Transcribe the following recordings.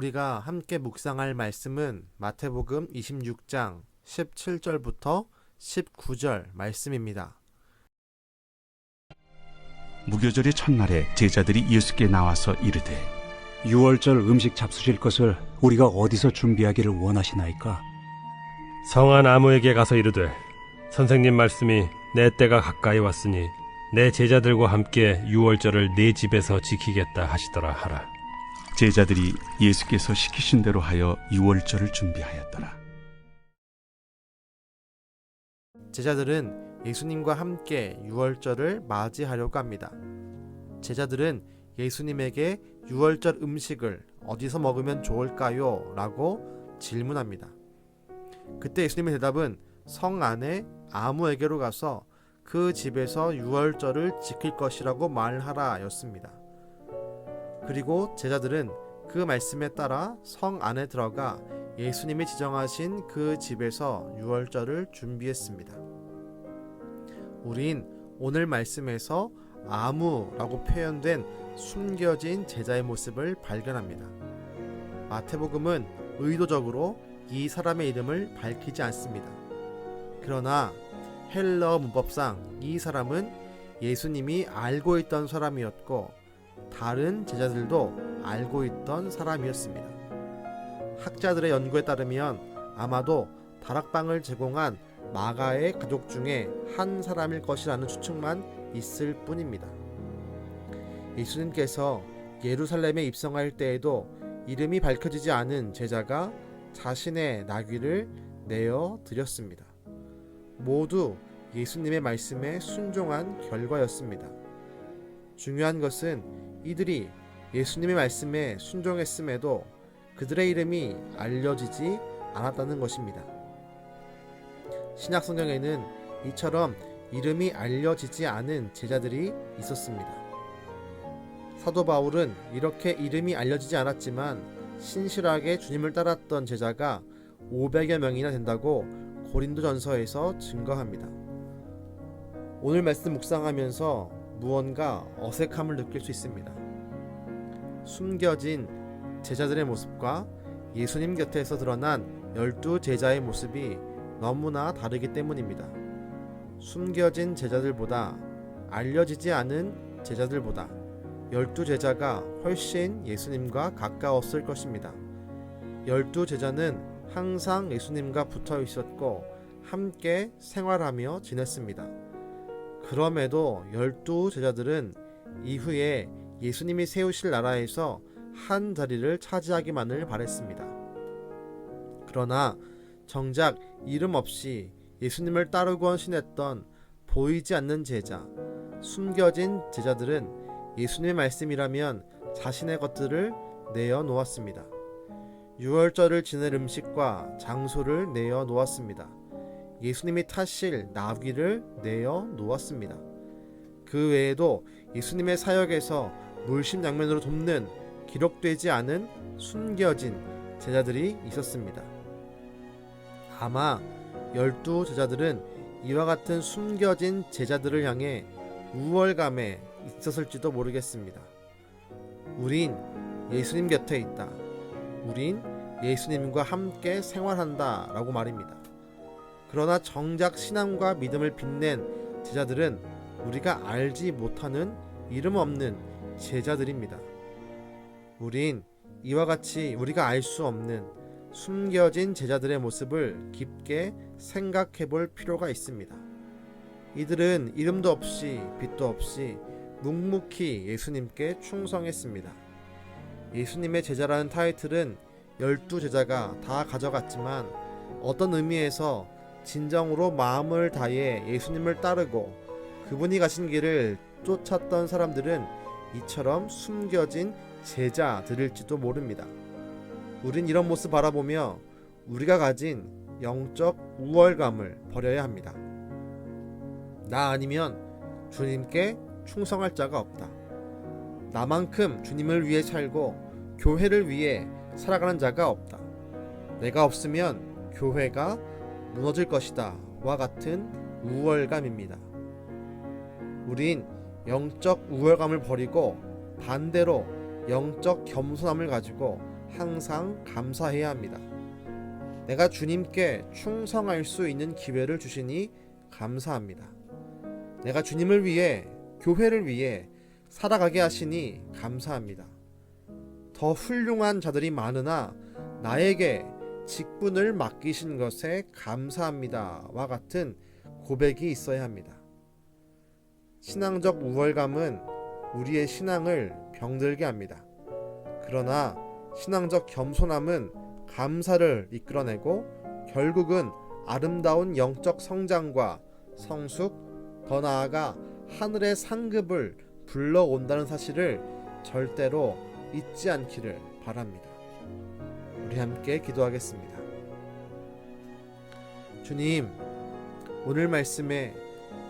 우리가 함께 묵상할 말씀은 마태복음 26장 17절부터 19절 말씀입니다. 무교절의 첫날에 제자들이 예수께 나와서 이르되 유월절 음식 잡수실 것을 우리가 어디서 준비하기를 원하시나이까? 성한 아무에게 가서 이르되 선생님 말씀이 내 때가 가까이 왔으니 내 제자들과 함께 유월절을 내 집에서 지키겠다 하시더라 하라. 제자들이 예수께서 시키신 대로 하여 유월절을 준비하였더라. 제자들은 예수님과 함께 유월절을 맞이하려고 합니다. 제자들은 예수님에게 유월절 음식을 어디서 먹으면 좋을까요? 라고 질문합니다. 그때 예수님의 대답은 성 안에 아무에게로 가서 그 집에서 유월절을 지킬 것이라고 말하라 였습니다. 그리고 제자들은 그 말씀에 따라 성 안에 들어가 예수님이 지정하신 그 집에서 유월절을 준비했습니다. 우린 오늘 말씀에서 아무라고 표현된 숨겨진 제자의 모습을 발견합니다. 마태복음은 의도적으로 이 사람의 이름을 밝히지 않습니다. 그러나 헬러 문법상 이 사람은 예수님이 알고 있던 사람이었고 다른 제자들도 알고 있던 사람이었습니다. 학자들의 연구에 따르면 아마도 다락방을 제공한 마가의 가족 중에 한 사람일 것이라는 추측만 있을 뿐입니다. 예수님께서 예루살렘에 입성할 때에도 이름이 밝혀지지 않은 제자가 자신의 나귀를 내어 드렸습니다. 모두 예수님의 말씀에 순종한 결과였습니다. 중요한 것은 이들이 예수님의 말씀에 순종했음에도 그들의 이름이 알려지지 않았다는 것입니다. 신약 성경에는 이처럼 이름이 알려지지 않은 제자들이 있었습니다. 사도 바울은 이렇게 이름이 알려지지 않았지만 신실하게 주님을 따랐던 제자가 500여 명이나 된다고 고린도전서에서 증거합니다. 오늘 말씀 묵상하면서 무언가 어색함을 느낄 수 있습니다. 숨겨진 제자들의 모습과 예수님 곁에서 드러난 12 제자의 모습이 너무나 다르기 때문입니다. 숨겨진 제자들보다 알려지지 않은 제자들보다 12 제자가 훨씬 예수님과 가까웠을 것입니다. 12 제자는 항상 예수님과 붙어 있었고 함께 생활하며 지냈습니다. 그럼에도 12 제자들은 이후에 예수님이 세우실 나라에서 한 자리를 차지하기만을 바랬습니다. 그러나 정작 이름 없이 예수님을 따르고 헌신했던 보이지 않는 제자, 숨겨진 제자들은 예수님의 말씀이라면 자신의 것들을 내어 놓았습니다. 유월절을 지낼 음식과 장소를 내어 놓았습니다. 예수님이 타실 나귀를 내어 놓았습니다. 그 외에도 예수님의 사역에서 물심양면으로 돕는 기록되지 않은 숨겨진 제자들이 있었습니다. 아마 12 제자들은 이와 같은 숨겨진 제자들을 향해 우월감에 있었을지도 모르겠습니다. 우린 예수님 곁에 있다. 우린 예수님과 함께 생활한다 라고 말입니다. 그러나 정작 신앙과 믿음을 빛낸 제자들은 우리가 알지 못하는 이름 없는 제자들입니다. 우린 이와 같이 우리가 알 수 없는 숨겨진 제자들의 모습을 깊게 생각해 볼 필요가 있습니다. 이들은 이름도 없이 빛도 없이 묵묵히 예수님께 충성했습니다. 예수님의 제자라는 타이틀은 12 제자가 다 가져갔지만 어떤 의미에서 진정으로 마음을 다해 예수님을 따르고 그분이 가신 길을 쫓았던 사람들은 이처럼 숨겨진 제자들일지도 모릅니다. 우린 이런 모습 바라보며 우리가 가진 영적 우월감을 버려야 합니다. 나 아니면 주님께 충성할 자가 없다. 나만큼 주님을 위해 살고 교회를 위해 살아가는 자가 없다. 내가 없으면 교회가 무너질 것이다. 와 같은 우월감입니다. 우린 영적 우월감을 버리고 반대로 영적 겸손함을 가지고 항상 감사해야 합니다. 내가 주님께 충성할 수 있는 기회를 주시니 감사합니다. 내가 주님을 위해, 교회를 위해 살아가게 하시니 감사합니다. 더 훌륭한 자들이 많으나 나에게 직분을 맡기신 것에 감사합니다와 같은 고백이 있어야 합니다. 신앙적 우월감은 우리의 신앙을 병들게 합니다. 그러나 신앙적 겸손함은 감사를 이끌어내고 결국은 아름다운 영적 성장과 성숙, 더 나아가 하늘의 상급을 불러온다는 사실을 절대로 잊지 않기를 바랍니다. 우리 함께 기도하겠습니다. 주님, 오늘 말씀에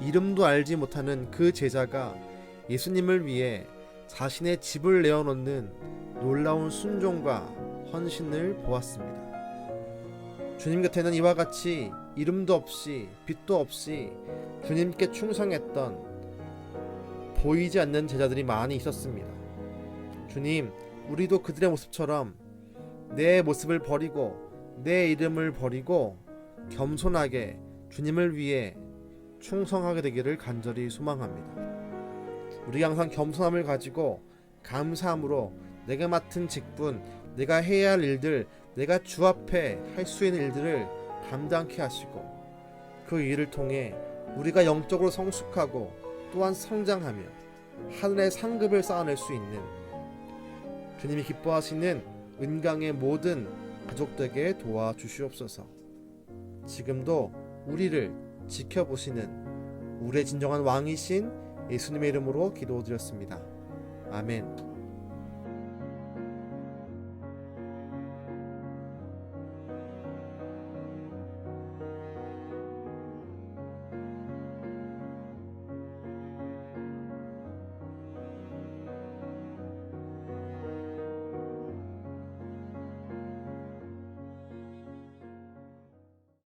이름도 알지 못하는 그 제자가 예수님을 위해 자신의 집을 내어놓는 놀라운 순종과 헌신을 보았습니다. 주님 곁에는 이와 같이 이름도 없이 빛도 없이 주님께 충성했던 보이지 않는 제자들이 많이 있었습니다. 주님, 우리도 그들의 모습처럼 내 모습을 버리고 내 이름을 버리고 겸손하게 주님을 위해 충성하게 되기를 간절히 소망합니다. 우리가 항상 겸손함을 가지고 감사함으로 내가 맡은 직분, 내가 해야 할 일들, 내가 주 앞에 할 수 있는 일들을 감당케 하시고 그 일을 통해 우리가 영적으로 성숙하고 또한 성장하며 하늘의 상급을 쌓아낼 수 있는 주님이 기뻐하시는 은강의 모든 가족되게 도와주시옵소서. 지금도 우리를 지켜보시는 우리의 진정한 왕이신 예수님의 이름으로 기도드렸습니다. 아멘.